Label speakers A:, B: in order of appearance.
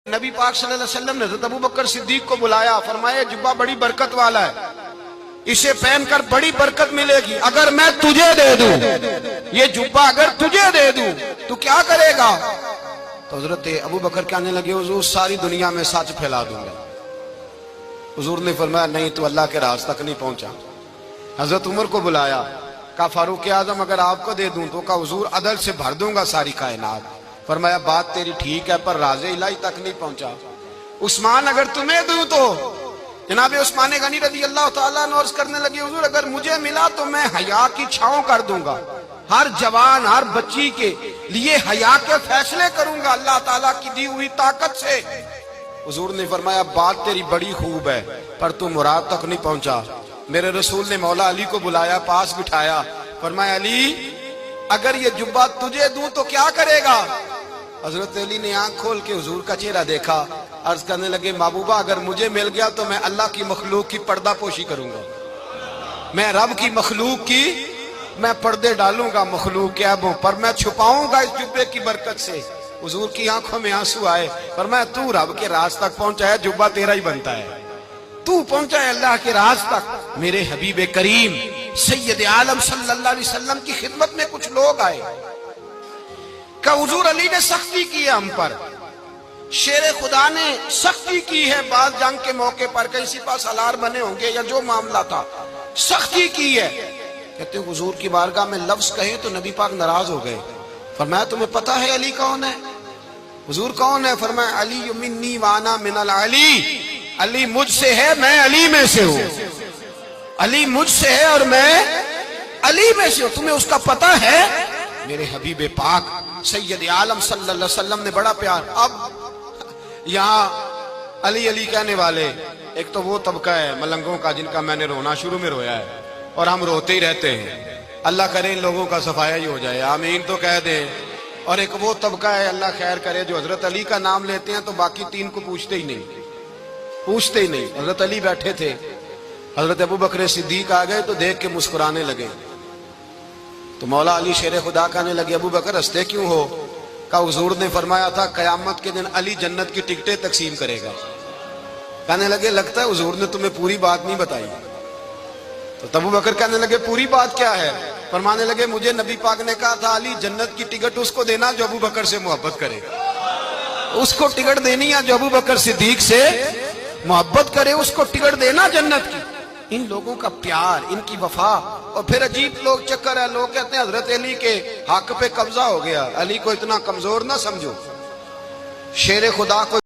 A: نبی پاک صلی اللہ علیہ وسلم نے حضرت ابو بکر صدیق کو بلایا، فرمایا جبہ بڑی برکت والا ہے، اسے پہن کر بڑی برکت ملے گی، اگر میں تجھے دے دوں یہ جبہ، اگر تجھے دے دوں تو کیا کرے گا؟ تو حضرت ابو بکر کہنے لگے حضور ساری دنیا میں سچ پھیلا دوں گا۔ حضور نے فرمایا نہیں، تو اللہ کے راز تک نہیں پہنچا۔ حضرت عمر کو بلایا، کہا فاروق اعظم اگر آپ کو دے دوں تو کہا حضور عدل سے بھر دوں گا ساری کائنات۔ فرمایا بات تیری ٹھیک ہے پر راز الہی تک نہیں پہنچا۔ عثمان اگر تمہیں دوں تو جناب عثمان غنی رضی اللہ تعالیٰ عنہ عرض کرنے لگے حضور اگر مجھے ملا تو میں حیا کی چھاؤں کر دوں گا، ہر جوان ہر بچی کے لیے حیا کے فیصلے کروں گا اللہ تعالیٰ کی دی ہوئی طاقت سے۔ حضور نے فرمایا بات تیری بڑی خوب ہے پر تو مراد تک نہیں پہنچا۔ میرے رسول نے مولا علی کو بلایا، پاس بٹھایا، فرمایا علی اگر یہ جبہ تجھے دوں تو کیا کرے گا؟ حضرت علی نے آنکھ کھول کے حضور کا چہرہ دیکھا، عرض کرنے لگے محبوبہ اگر مجھے مل گیا تو میں اللہ کی مخلوق کی پردہ پوشی کروں گا، میں رب کی مخلوق کی میں پردے ڈالوں گا، مخلوق کے عیبوں پر میں چھپاؤں گا اس جبے کی برکت سے۔ حضور کی آنکھوں میں آنسو آئے، فرمایا تو رب کے راز تک پہنچا ہے، جبہ تیرا ہی بنتا ہے، تو پہنچا ہے اللہ کے راز تک۔ میرے حبیب کریم سید عالم صلی اللہ علیہ وسلم کی خدمت میں کچھ لوگ آئے کہ حضور علی نے سختی کی ہے ہم پر، شیر خدا نے سختی کی ہے، بعض جنگ کے موقع پر کہیں سپاہ سالار بنے ہوں گے یا جو معاملہ تھا سختی کی ہے۔ کہتے ہیں حضور کی بارگاہ میں لفظ کہے تو نبی پاک ناراض ہو گئے۔ فرمایا تمہیں پتا ہے علی کون ہے؟ حضور کون ہے؟ فرمایا علی منی وانا من العلی، علی مجھ سے ہے میں علی میں سے ہوں، علی مجھ سے ہے اور میں علی میں سے ہوں، تمہیں اس کا پتہ ہے؟ میرے حبیب پاک سید عالم صلی اللہ علیہ وسلم نے بڑا پیار۔ اب یہاں علی علی کہنے والے ایک تو وہ طبقہ ہے ملنگوں کا جن کا میں نے رونا شروع میں رویا ہے اور ہم روتے ہی رہتے ہیں، اللہ کرے ان لوگوں کا صفایا ہی ہو جائے، آمین تو کہہ دیں۔ اور ایک وہ طبقہ ہے اللہ خیر کرے جو حضرت علی کا نام لیتے ہیں تو باقی تین کو پوچھتے ہی نہیں۔ حضرت علی بیٹھے تھے، حضرت ابو بکر صدیق آ گئے تو دیکھ کے مسکرانے لگے، تو مولا علی شیر خدا کہنے لگے ابو بکر ہنستے کیوں ہو؟ کہا حضور نے فرمایا تھا قیامت کے دن علی جنت کی ٹکٹیں تقسیم کرے گا۔ کہنے لگے لگتا ہے حضور نے تمہیں پوری بات نہیں بتائی۔ تو ابو بکر کہنے لگے پوری بات کیا ہے؟ فرمانے لگے مجھے نبی پاک نے کہا تھا علی جنت کی ٹکٹ اس کو دینا جو ابو بکر سے محبت کرے، اس کو ٹکٹ دینی ہے جو ابو بکر صدیق سے محبت کرے، اس کو ٹکٹ دینا جنت کی۔ ان لوگوں کا پیار، ان کی وفا، اور پھر عجیب لوگ چکر ہے، لوگ کہتے ہیں حضرت علی کے حق پہ قبضہ ہو گیا، علی کو اتنا کمزور نہ سمجھو، شیر خدا کو